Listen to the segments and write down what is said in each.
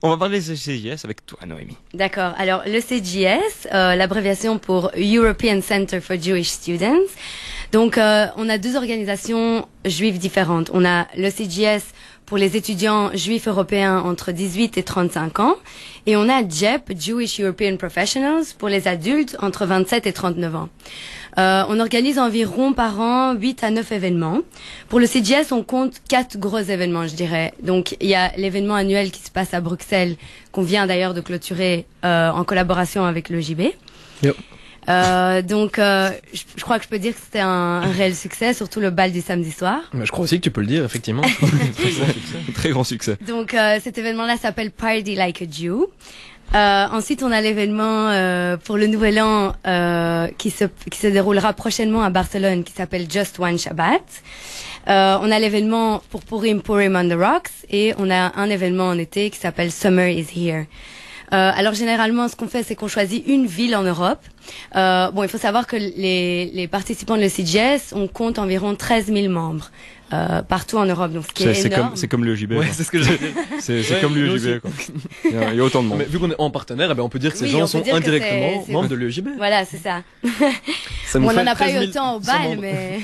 On va parler des CJS avec toi, Noémie. D'accord. Alors, le CJS, l'abréviation pour European Center for Jewish Students. Donc, on a deux organisations juives différentes. On a le CJS pour les étudiants juifs européens entre 18 et 35 ans. Et on a JEP, Jewish European Professionals, pour les adultes entre 27 et 39 ans. On organise environ par an 8 à 9 événements. Pour le CJS, on compte 4 gros événements, je dirais. Donc, il y a l'événement annuel qui se passe à Bruxelles, qu'on vient d'ailleurs de clôturer en collaboration avec le JB. Yep. Je crois que je peux dire que c'était un réel succès, surtout le bal du samedi soir. Je crois aussi que tu peux le dire, effectivement. Très grand succès. Donc, cet événement-là s'appelle Party Like a Jew. Ensuite, on a l'événement pour le Nouvel An qui se déroulera prochainement à Barcelone, qui s'appelle Just One Shabbat. On a l'événement pour Purim on the Rocks, et on a un événement en été qui s'appelle Summer is Here. Alors généralement, ce qu'on fait, c'est qu'on choisit une ville en Europe. Il faut savoir que les participants de le CJS, on compte environ 13 000 membres partout en Europe, donc ce qui est énorme. C'est comme le JB. Ouais, c'est ce que j'ai dit. C'est comme l'UEJB. Il y a autant de monde. Mais vu qu'on est en partenaire, on peut dire que ces gens sont indirectement membres de l'UEJB. Voilà, c'est ça. Ça on n'en a pas eu autant au bal, mais...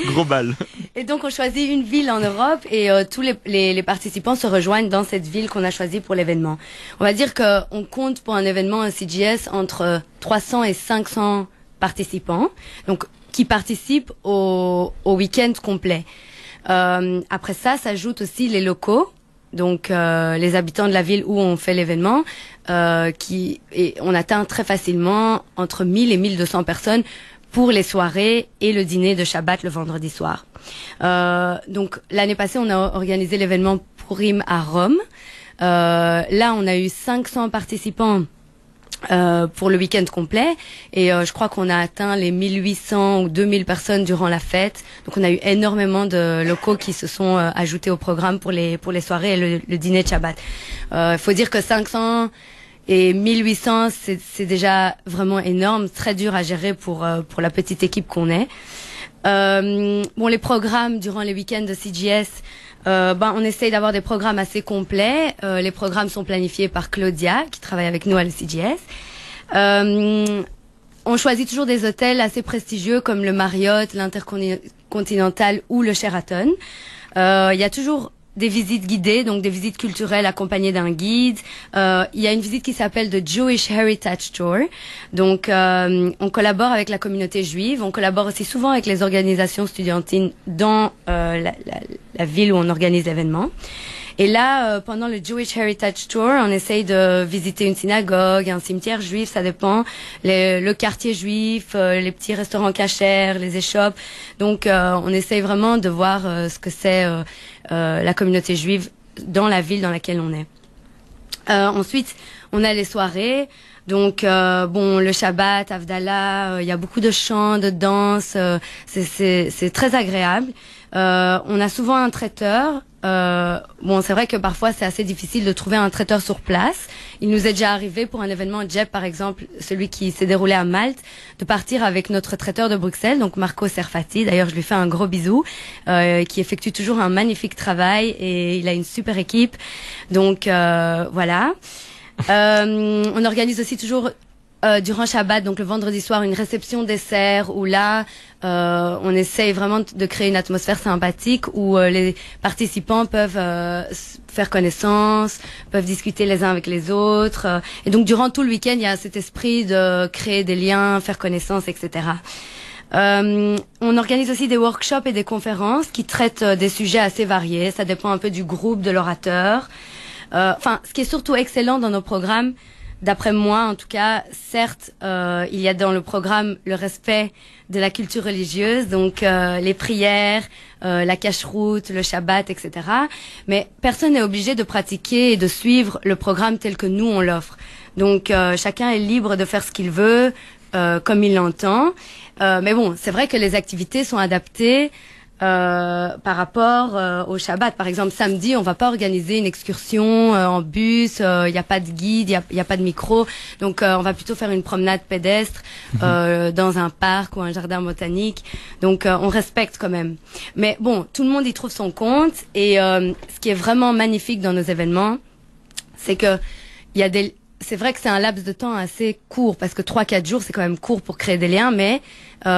Gros bal. Et donc, on choisit une ville en Europe et tous les participants se rejoignent dans cette ville qu'on a choisie pour l'événement. On va dire qu'on compte pour un événement, un CJS, entre 300 et 500 participants. Donc, qui participent au week-end complet. Après ça, s'ajoutent aussi les locaux, donc les habitants de la ville où on fait l'événement, et on atteint très facilement entre 1000 et 1200 personnes pour les soirées et le dîner de Shabbat le vendredi soir. Donc l'année passée, on a organisé l'événement Purim à Rome. Là, on a eu 500 participants pour le week-end complet, et je crois qu'on a atteint les 1800 ou 2000 personnes durant la fête. Donc on a eu énormément de locaux qui se sont ajoutés au programme pour les soirées et le dîner de Shabbat. Faut dire que 500 et 1800, c'est déjà vraiment énorme, très dur à gérer pour la petite équipe qu'on est. Les programmes durant les week-ends de CJS, on essaye d'avoir des programmes assez complets. Les programmes sont planifiés par Claudia, qui travaille avec nous à le CJS. On choisit toujours des hôtels assez prestigieux comme le Marriott, l'Intercontinental ou le Sheraton. Il y a toujours des visites guidées, donc des visites culturelles accompagnées d'un guide. Il y a une visite qui s'appelle The Jewish Heritage Tour. Donc, on collabore avec la communauté juive. On collabore aussi souvent avec les organisations estudiantines dans la ville où on organise l'événement. Et là, pendant le Jewish Heritage Tour, on essaye de visiter une synagogue, un cimetière juif, ça dépend, le quartier juif, les petits restaurants cachers, les échoppes. Donc, on essaye vraiment de voir ce que c'est la communauté juive dans la ville dans laquelle on est. Ensuite, on a les soirées. Donc, le Shabbat, Havdalah, il y a beaucoup de chants, de danse. C'est très agréable. On a souvent un traiteur. C'est vrai que parfois c'est assez difficile de trouver un traiteur sur place. Il nous est déjà arrivé pour un événement JEP, par exemple, celui qui s'est déroulé à Malte, de partir avec notre traiteur de Bruxelles, donc Marco Serfati. D'ailleurs, je lui fais un gros bisou, qui effectue toujours un magnifique travail et il a une super équipe. Donc, voilà. On organise aussi toujours durant Shabbat, donc le vendredi soir, une réception dessert où là, on essaye vraiment de créer une atmosphère sympathique où les participants peuvent faire connaissance, peuvent discuter les uns avec les autres. Et donc durant tout le week-end, il y a cet esprit de créer des liens, faire connaissance, etc. On organise aussi des workshops et des conférences qui traitent des sujets assez variés. Ça dépend un peu du groupe, de l'orateur. Ce qui est surtout excellent dans nos programmes, d'après moi, en tout cas, certes, il y a dans le programme le respect de la culture religieuse, donc les prières, la cacheroute, le Shabbat, etc. Mais personne n'est obligé de pratiquer et de suivre le programme tel que nous, on l'offre. Donc, chacun est libre de faire ce qu'il veut, comme il l'entend. Mais bon, c'est vrai que les activités sont adaptées par rapport au Shabbat. Par exemple, samedi, on va pas organiser une excursion en bus, il y a pas de guide, il y a pas de micro. Donc on va plutôt faire une promenade pédestre dans un parc ou un jardin botanique. Donc on respecte quand même. Mais bon, tout le monde y trouve son compte et ce qui est vraiment magnifique dans nos événements, c'est que c'est vrai que c'est un laps de temps assez court parce que 3-4 jours, c'est quand même court pour créer des liens, mais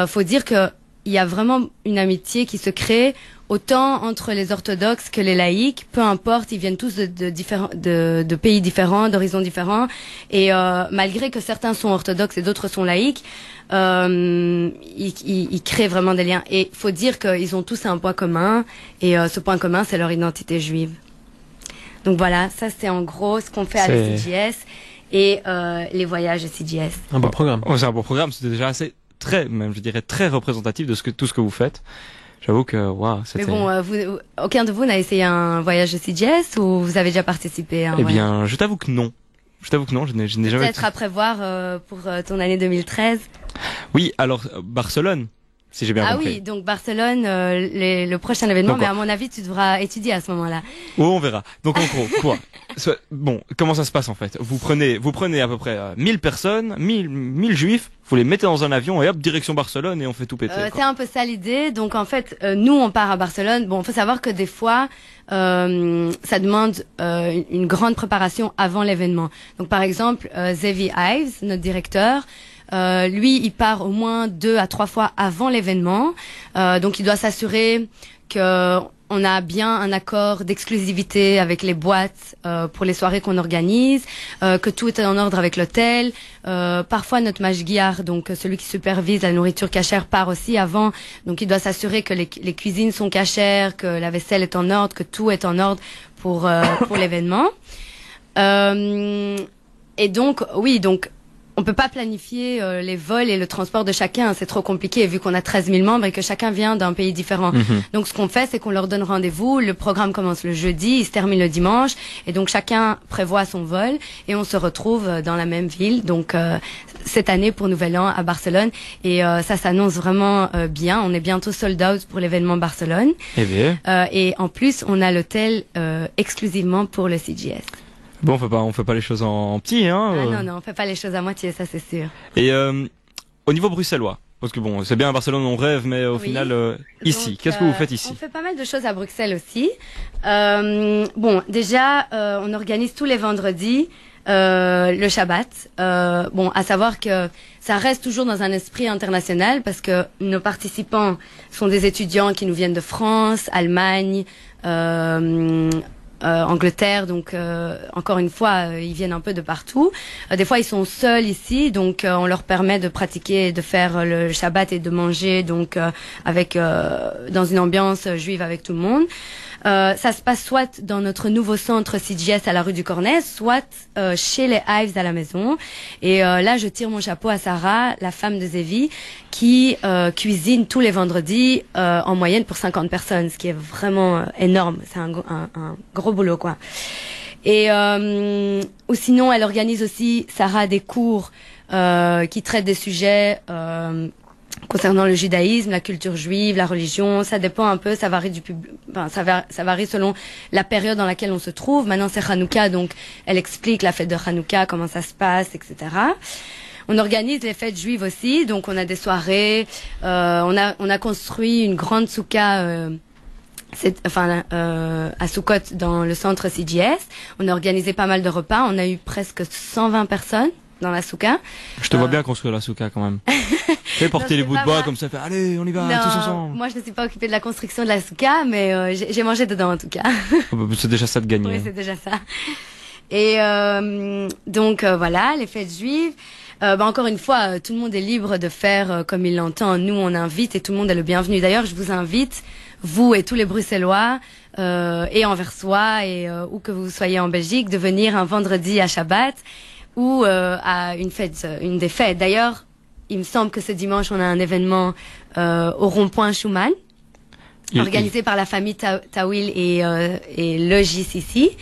faut dire que il y a vraiment une amitié qui se crée autant entre les orthodoxes que les laïcs, peu importe, ils viennent tous de pays différents, d'horizons différents, et malgré que certains sont orthodoxes et d'autres sont laïcs, ils créent vraiment des liens. Et faut dire qu'ils ont tous un point commun, et ce point commun, c'est leur identité juive. Donc voilà, ça c'est en gros ce qu'on fait à la CJS et les voyages de CJS. Un beau programme. C'est un beau programme, c'était déjà même je dirais très représentatif de tout ce que vous faites. J'avoue que waouh, c'était. Mais bon, aucun de vous n'a essayé un voyage de CJS ou vous avez déjà participé à un voyage? Bien, je t'avoue que non. Je n'ai jamais. Peut-être à prévoir pour ton année 2013. Oui, alors Barcelone. Si j'ai bien compris. Ah oui, donc Barcelone, le prochain événement, mais à mon avis, tu devras étudier à ce moment-là. Oh, on verra. Donc en gros, quoi? Bon, comment ça se passe en fait? Vous prenez à peu près 1000 personnes, 1000 juifs, vous les mettez dans un avion et hop, direction Barcelone et on fait tout péter. C'est un peu ça l'idée. Donc en fait, nous, on part à Barcelone. Bon, faut savoir que des fois, ça demande une grande préparation avant l'événement. Donc par exemple, Zevi Ives, notre directeur, lui, il part au moins 2 à 3 fois avant l'événement. Donc, il doit s'assurer que on a bien un accord d'exclusivité avec les boîtes pour les soirées qu'on organise, que tout est en ordre avec l'hôtel. Parfois, notre mashgiach, donc celui qui supervise la nourriture cachère, part aussi avant. Donc, il doit s'assurer que les cuisines sont cachères, que la vaisselle est en ordre, que tout est en ordre pour l'événement. Et donc, oui, donc on peut pas planifier les vols et le transport de chacun, c'est trop compliqué vu qu'on a 13 000 membres et que chacun vient d'un pays différent. Donc ce qu'on fait, c'est qu'on leur donne rendez-vous, le programme commence le jeudi, il se termine le dimanche et donc chacun prévoit son vol et on se retrouve dans la même ville. Donc cette année pour Nouvel An à Barcelone et ça s'annonce vraiment bien. On est bientôt sold out pour l'événement Barcelone. Eh bien. Et en plus, on a l'hôtel exclusivement pour le CJS. Bon, on fait pas les choses en petit, hein. Ah non, on fait pas les choses à moitié, ça c'est sûr. Et au niveau bruxellois, parce que bon, c'est bien à Barcelone on rêve, mais au final ici, qu'est-ce que vous faites ici? On fait pas mal de choses à Bruxelles aussi. Bon, déjà, on organise tous les vendredis le Shabbat. Bon, à savoir que ça reste toujours dans un esprit international parce que nos participants sont des étudiants qui nous viennent de France, Allemagne. Angleterre, donc encore une fois, ils viennent un peu de partout. Des fois, ils sont seuls ici, donc on leur permet de pratiquer, de faire le Shabbat et de manger, donc dans une ambiance juive avec tout le monde. Ça se passe soit dans notre nouveau centre CJS à la rue du Cornet, soit chez les Ives à la maison. Et là, je tire mon chapeau à Sarah, la femme de Zevi, qui cuisine tous les vendredis en moyenne pour 50 personnes, ce qui est vraiment énorme. C'est un gros boulot, quoi. Et ou sinon, elle organise aussi, Sarah, des cours qui traitent des sujets concernant le judaïsme, la culture juive, la religion. Ça dépend un peu, ça varie ça varie selon la période dans laquelle on se trouve. Maintenant, c'est Hanouka, donc elle explique la fête de Hanouka, comment ça se passe, etc. On organise les fêtes juives aussi, donc on a des soirées. On a construit une grande souka à Soukot dans le centre CJS. On a organisé pas mal de repas. On a eu presque 120 personnes dans la souka. Je te vois bien construire la souka quand même. Fais porter les bouts de bois comme ça, fait allez, on y va tous ensemble. Moi, je ne suis pas occupée de la construction de la souka, mais j'ai mangé dedans en tout cas. C'est déjà ça de gagner. Oui, c'est déjà ça. Et donc voilà, les fêtes juives. Encore une fois, tout le monde est libre de faire comme il l'entend. Nous, on invite et tout le monde est le bienvenu. D'ailleurs, je vous invite, vous et tous les Bruxellois et Anversois et où que vous soyez en Belgique, de venir un vendredi à Shabbat ou à une des fêtes. D'ailleurs, il me semble que ce dimanche, on a un événement au rond-point Schumann, organisé par la famille Tawil et le JCC.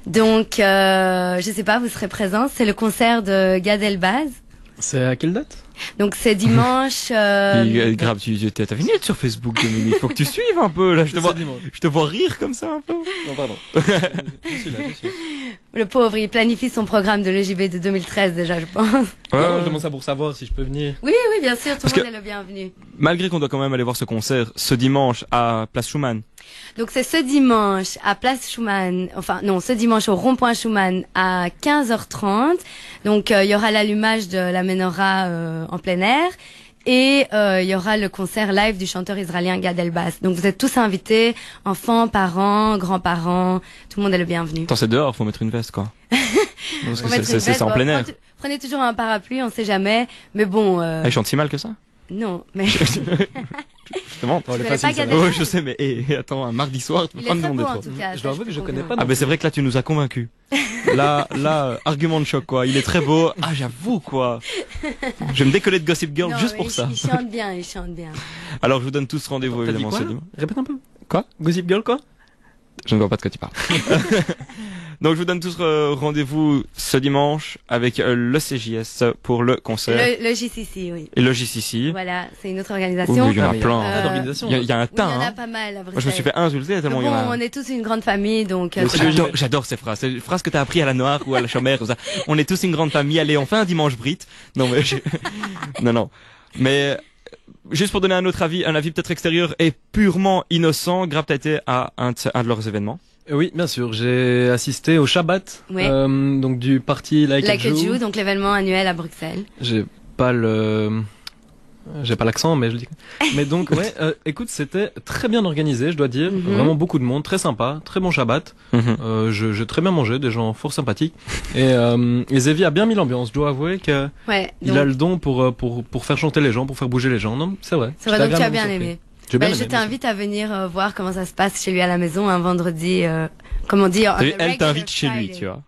Donc, je sais pas, vous serez présents. C'est le concert de Gad Elbaz. C'est à quelle date? Donc c'est dimanche. Grave, t'as fini d'être sur Facebook, Dominique. Faut que tu suives un peu là. Je te vois rire comme ça un peu. Non, pardon. Je suis là. Le pauvre, il planifie son programme de l'EJB de 2013 déjà, je pense. Je demande ça pour savoir si je peux venir. Oui, bien sûr, tout le monde est le bienvenu. Malgré qu'on doit quand même aller voir ce concert ce dimanche à Place Schumann. Donc c'est ce dimanche à Place Schumann, ce dimanche au rond-point Schumann à 15h30. Donc il y aura l'allumage de la menorah en plein air. Et il y aura le concert live du chanteur israélien Gad Elbaz. Donc vous êtes tous invités, enfants, parents, grands-parents, tout le monde est le bienvenu. Attends, c'est dehors, faut mettre une veste quoi. Parce que c'est en plein air. Prenez toujours un parapluie, on sait jamais. Mais bon. Il chante si mal que ça? Non, mais. Je te montre. Je sais, mais attends, un mardi soir, tu peux pas me demander trop. Je dois avouer que je connais pas. Ah ben c'est vrai que là tu nous as convaincus. Là, argument de choc quoi. Il est très beau. Ah j'avoue quoi. Je vais me décoller de Gossip Girl juste pour ça. Il chante bien. Alors je vous donne tous rendez-vous évidemment. Répète un peu. Quoi? Gossip Girl quoi? Je ne vois pas de quoi tu parles. Donc je vous donne tous rendez-vous ce dimanche avec le CJS pour le concert. Le JCC, oui. Et le JCC. Voilà, c'est une autre organisation. Oui, il y en a plein. Il y a un tas. Il y en a pas mal à Bruxelles. Moi je me suis fait insulter tellement il y en a. On est tous une grande famille, donc. J'adore ces phrases. Ces phrases que t'as appris à la Noire ou à la Chomère, comme ça. On est tous une grande famille. Allez, on fait un dimanche brit. Non mais non. Mais juste pour donner un autre avis, un avis peut-être extérieur et purement innocent, Grab t'as été à un de leurs événements. Oui, bien sûr. J'ai assisté au Shabbat, donc du parti Like a Jew, donc l'événement annuel à Bruxelles. J'ai pas l'accent, mais je dis. Mais donc, écoute, c'était très bien organisé, je dois dire. Vraiment beaucoup de monde, très sympa, très bon Shabbat. J'ai très bien mangé, des gens fort sympathiques. Et Zévi a bien mis l'ambiance. Je dois avouer que il a le don pour faire chanter les gens, pour faire bouger les gens. Non, c'est vrai. C'est vrai, donc tu as bien aimé. Je t'invite à venir voir comment ça se passe chez lui à la maison un vendredi, comme on dit. Elle t'invite chez lui, tu vois.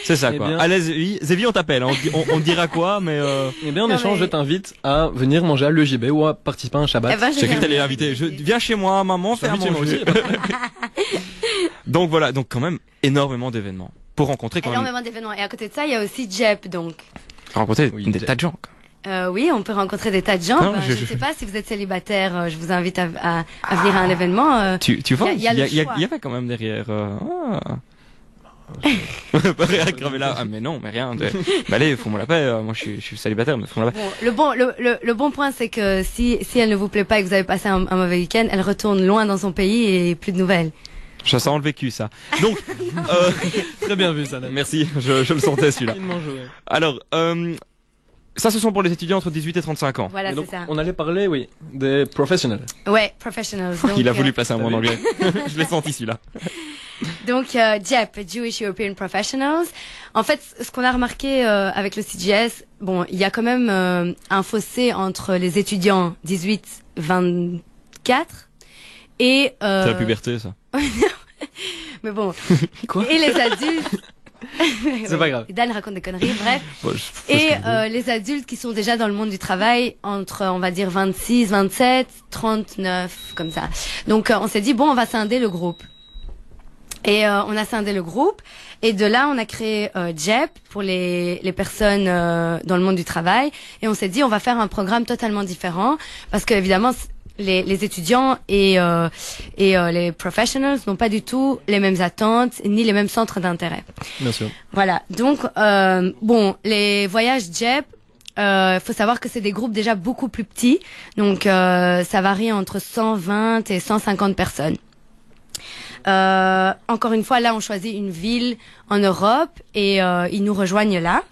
C'est ça quoi. Allez Zévi, on t'appelle. On dira quoi, mais. Eh bien en échange, je t'invite à venir manger à l'EJB ou à participer à un Shabbat. J'ai cru que t'allais l'inviter. Viens chez moi, maman, fais à manger. Donc voilà, donc quand même énormément d'événements pour rencontrer quand même. Énormément d'événements. Et à côté de ça, il y a aussi Jep, donc. Rencontrer des tas de gens. Oui, on peut rencontrer des tas de gens. Je sais pas si vous êtes célibataire, je vous invite à venir à un événement. Tu vois, il y avait quand même derrière. Pas rien crever là. Ah mais non, mais rien. Allez, fous-moi la paix. Moi je suis célibataire, mais fous-moi la paix. Bon, le bon point c'est que si elle ne vous plaît pas et que vous avez passé un mauvais week-end, elle retourne loin dans son pays et plus de nouvelles. Ça sent le vécu ça. Donc très bien vu ça. Merci, je le sentais celui-là. Alors ça, ce sont pour les étudiants entre 18 et 35 ans. Voilà, c'est ça. On allait parler, des professionnels. Ouais, professionals. Donc, il a voulu placer un mot en anglais. Je l'ai senti, celui-là. Donc, JEP, Jewish European Professionals. En fait, ce qu'on a remarqué avec le CJS, bon, il y a quand même un fossé entre les étudiants 18-24 et... C'est la puberté, ça. Mais bon. Quoi? Et les adultes... C'est pas grave. Dan raconte des conneries, bref. Et les adultes qui sont déjà dans le monde du travail entre, on va dire, 26, 27, 39, comme ça. Donc, on s'est dit, bon, on va scinder le groupe. Et on a scindé le groupe. Et de là, on a créé JEP pour les personnes dans le monde du travail. Et on s'est dit, on va faire un programme totalement différent. Parce que, évidemment, les étudiants et les professionals n'ont pas du tout les mêmes attentes ni les mêmes centres d'intérêt. Bien sûr. Voilà. Donc, bon, les voyages JEP, faut savoir que c'est des groupes déjà beaucoup plus petits. Donc, ça varie entre 120 et 150 personnes. Encore une fois, là, on choisit une ville en Europe et ils nous rejoignent là.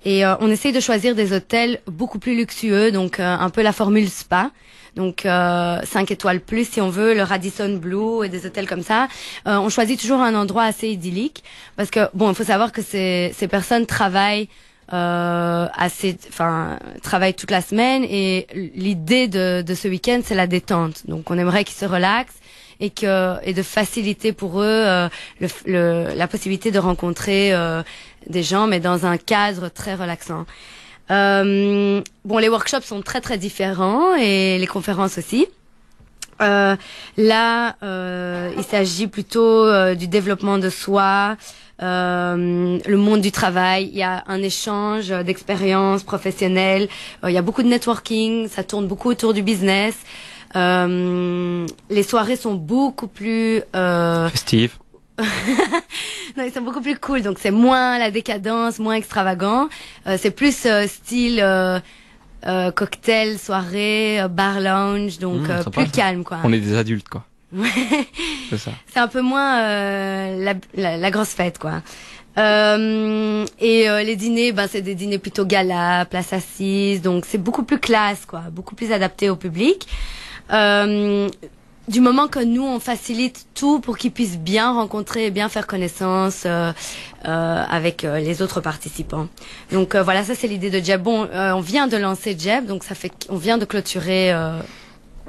Et on essaye de choisir des hôtels beaucoup plus luxueux, donc un peu la formule spa. Donc 5 étoiles plus si on veut, le Radisson Blu et des hôtels comme ça. On choisit toujours un endroit assez idyllique parce que bon, il faut savoir que ces personnes travaillent travaillent toute la semaine et l'idée de ce week-end c'est la détente. Donc on aimerait qu'ils se relaxent et de faciliter pour eux la possibilité de rencontrer des gens mais dans un cadre très relaxant. Bon, les workshops sont très très différents et les conférences aussi. Là, il s'agit plutôt du développement de soi, le monde du travail. Il y a un échange d'expériences professionnelles. Il y a beaucoup de networking. Ça tourne beaucoup autour du business. Les soirées sont beaucoup plus Festive. non, ils sont beaucoup plus cool. Donc c'est moins la décadence, moins extravagant. C'est plus style cocktail, soirée, bar lounge, donc plus calme quoi. On est des adultes quoi. C'est ça. C'est un peu moins la grosse fête quoi. Et les dîners, c'est des dîners plutôt gala, place assise, donc c'est beaucoup plus classe quoi, beaucoup plus adapté au public. Du moment que nous on facilite tout pour qu'ils puissent bien rencontrer et bien faire connaissance avec les autres participants. Donc voilà, ça c'est l'idée de Jeb. Bon, on vient de lancer Jeb, donc ça fait on vient de clôturer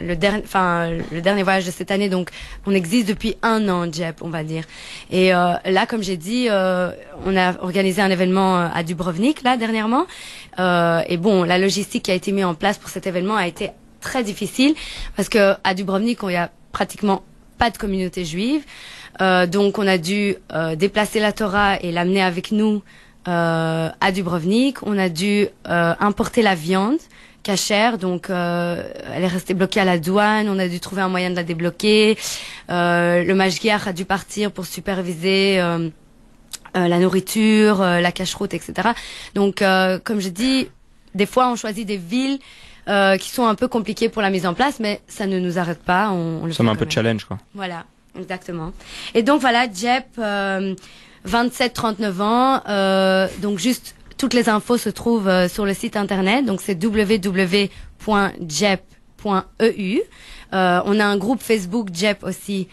le dernier voyage de cette année, donc on existe depuis 1 an Jeb, on va dire. Et là, comme j'ai dit, on a organisé un événement à Dubrovnik là dernièrement. Et bon, la logistique qui a été mise en place pour cet événement a été très difficile parce que à Dubrovnik il y a pratiquement pas de communauté juive, donc on a dû déplacer la Torah et l'amener avec nous à Dubrovnik. On a dû importer la viande cachère, donc elle est restée bloquée à la douane. On a dû trouver un moyen de la débloquer. Le mashgiach a dû partir pour superviser la nourriture, la cache-route, etc. Donc comme je dis, des fois on choisit des villes qui sont un peu compliquées pour la mise en place, mais ça ne nous arrête pas. On le fait Ça met un quand peu de même. challenge quoi. Voilà, exactement. Et donc voilà, Jep, 27-39 ans. Donc juste toutes les infos se trouvent sur le site internet. Donc c'est www.jep.eu. On a un groupe Facebook Jep aussi,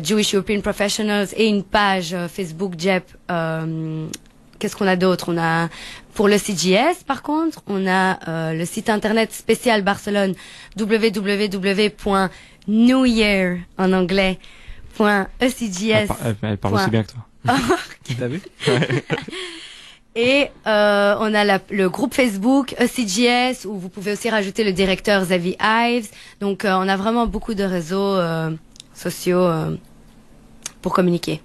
Jewish European Professionals, et une page Facebook Jep. Qu'est-ce qu'on a d'autre? On a pour le CGS par contre, on a le site internet spécial Barcelone, www.newyear en anglais .ecgs. Elle parle aussi bien que toi. T'as vu? Et on a le groupe Facebook ECGS où vous pouvez aussi rajouter le directeur Xavier Ives. Donc on a vraiment beaucoup de réseaux sociaux pour communiquer.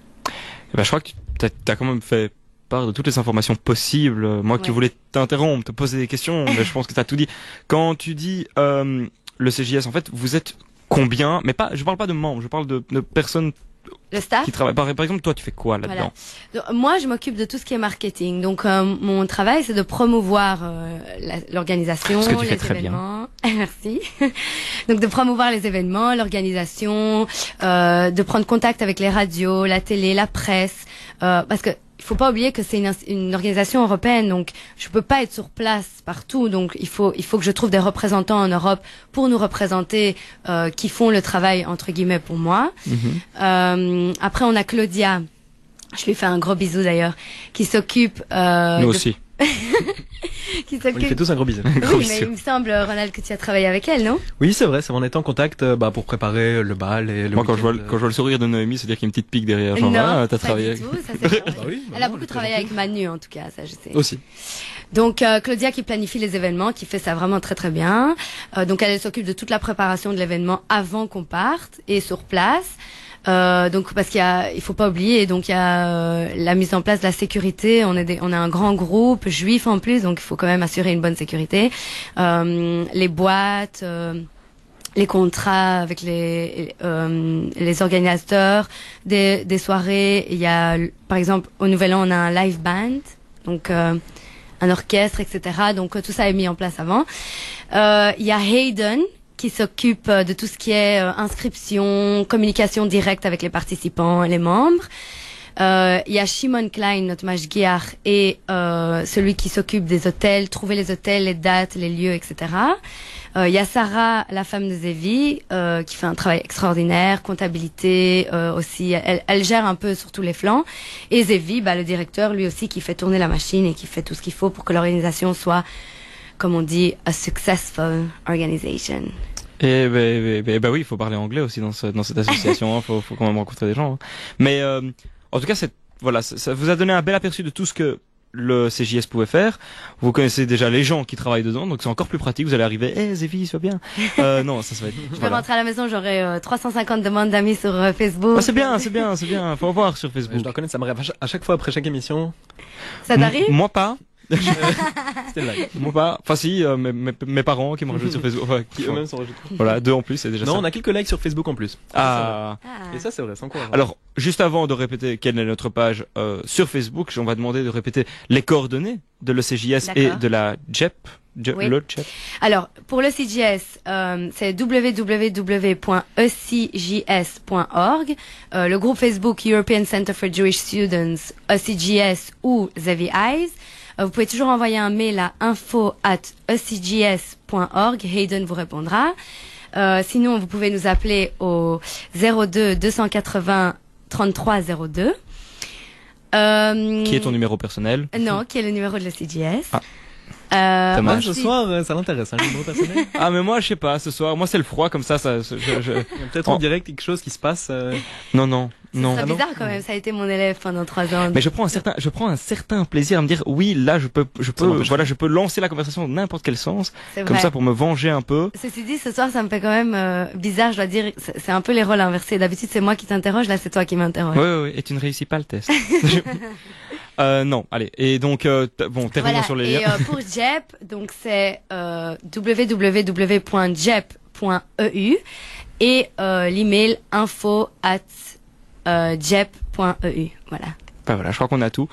Je crois que tu as quand même fait part de toutes les informations possibles. Moi qui voulais t'interrompre, te poser des questions, mais je pense que tu as tout dit. Quand tu dis le CJS, en fait, vous êtes combien? Mais pas, je parle pas de membres, je parle de personnes Le staff qui travaillent. Par exemple, toi, tu fais quoi là-dedans? Voilà. Donc, moi, je m'occupe de tout ce qui est marketing. Donc, mon travail, c'est de promouvoir l'organisation, Ce que tu fais les très événements. Merci. Donc, de promouvoir les événements, l'organisation, de prendre contact avec les radios, la télé, la presse, parce que il faut pas oublier que c'est une organisation européenne, donc je peux pas être sur place partout, donc il faut que je trouve des représentants en Europe pour nous représenter, qui font le travail entre guillemets pour moi. Après on a Claudia, je lui fais un gros bisou d'ailleurs, qui s'occupe Nous aussi. qui On lui fait tous un gros bisou. Oui, mais il me semble, Ronald, que tu as travaillé avec elle, non? Oui, c'est vrai, on était en contact pour préparer le bal et le Moi, quand je vois week-end. le sourire de Noémie, c'est-à-dire qu'il y a une petite pique derrière. Genre, Non, t'as pas travaillé du avec... tout, ça c'est Bah oui, Elle a beaucoup travaillé avec Manu, en tout cas, ça je sais. Aussi. Donc Claudia qui planifie les événements, qui fait ça vraiment très très bien. Donc elle s'occupe de toute la préparation de l'événement avant qu'on parte et sur place. Donc parce il faut pas oublier, donc il y a la mise en place de la sécurité. On a un grand groupe juif en plus, donc il faut quand même assurer une bonne sécurité. Les boîtes, les contrats avec les organisateurs des soirées. Il y a par exemple au Nouvel An on a un live band, donc un orchestre, etc. Donc tout ça est mis en place avant. Il y a Hayden qui s'occupe de tout ce qui est inscription, communication directe avec les participants et les membres. Il y a Shimon Klein, notre mashgiach, et celui qui s'occupe des hôtels, trouver les hôtels, les dates, les lieux, etc. Il y a Sarah, la femme de Zevi, qui fait un travail extraordinaire, comptabilité aussi. Elle gère un peu sur tous les flancs. Et Zevi, le directeur, lui aussi, qui fait tourner la machine et qui fait tout ce qu'il faut pour que l'organisation soit, comme on dit, a successful organization. Et bah oui, il faut parler anglais aussi dans cette association. Faut quand même rencontrer des gens. Mais en tout cas, ça vous a donné un bel aperçu de tout ce que le CJS pouvait faire. Vous connaissez déjà les gens qui travaillent dedans, donc c'est encore plus pratique. Vous allez arriver, Zévi, ça va bien. Non, ça va être. Je vais rentrer à la maison, j'aurai 350 demandes d'amis sur Facebook. Ah, c'est bien. Faut voir sur Facebook. Je dois reconnaître, ça m'arrive à chaque fois après chaque émission. Ça t'arrive? Moi pas. C'était live. Moi pas. Enfin si, mes parents qui me rajoutent sur Facebook. Enfin, Qui eux-mêmes sont rajoutés. Voilà, 2 en plus, c'est déjà ça. Non, on a quelques likes sur Facebook en plus. Ah. Et ça, c'est vrai, c'est encourageant. Alors, juste avant de répéter quelle est notre page sur Facebook, on va demander de répéter les coordonnées de l'ECJS et de la JEP. Oui. Le JEP. Alors, pour le CJS, c'est www.ecjs.org. Le groupe Facebook European Center for Jewish Students, ECJS ou Zevi Eyes. Vous pouvez toujours envoyer un mail à info@ecjs.org. Hayden vous répondra. Sinon, vous pouvez nous appeler au 02 280 33 02. Qui est ton numéro personnel? Non, qui est le numéro de l'ECJS. Ah. Moi, Dommage. ce soir, ça l'intéresse, hein, le numéro personnel. Ah, mais moi, je sais pas, ce soir. Moi, c'est le froid, comme ça, Il y a peut-être en direct quelque chose qui se passe. Non. C'est bizarre quand même, ça a été mon élève pendant 3 ans. Mais je prends un certain plaisir à me dire, oui, là, je peux lancer la conversation dans n'importe quel sens. C'est Comme vrai. ça, pour me venger un peu. Ceci dit, ce soir, ça me fait quand même bizarre, je dois dire. C'est un peu les rôles inversés. D'habitude, c'est moi qui t'interroge, là, c'est toi qui m'interroge. Oui, et tu ne réussis pas le test. Non, allez. Et donc, terminons Voilà. sur les Et liens. pour JEP, donc c'est www.jep.eu et l'email info@jep.eu. Voilà. Bah voilà, je crois qu'on a tout.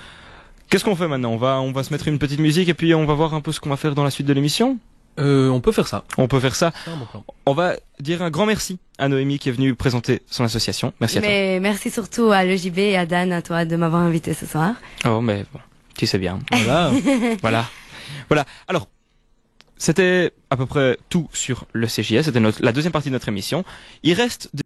Qu'est-ce qu'on fait maintenant? On va se mettre une petite musique et puis on va voir un peu ce qu'on va faire dans la suite de l'émission. On peut faire ça. On peut faire ça. C'est un bon plan. On va dire un grand merci à Noémie qui est venue présenter son association. Merci à toi. Mais merci surtout à l'EJB et à Dan, à toi, de m'avoir invité ce soir. Oh, mais bon, tu sais bien. Voilà. Voilà. Alors, c'était à peu près tout sur le CJS. C'était la deuxième partie de notre émission. Il reste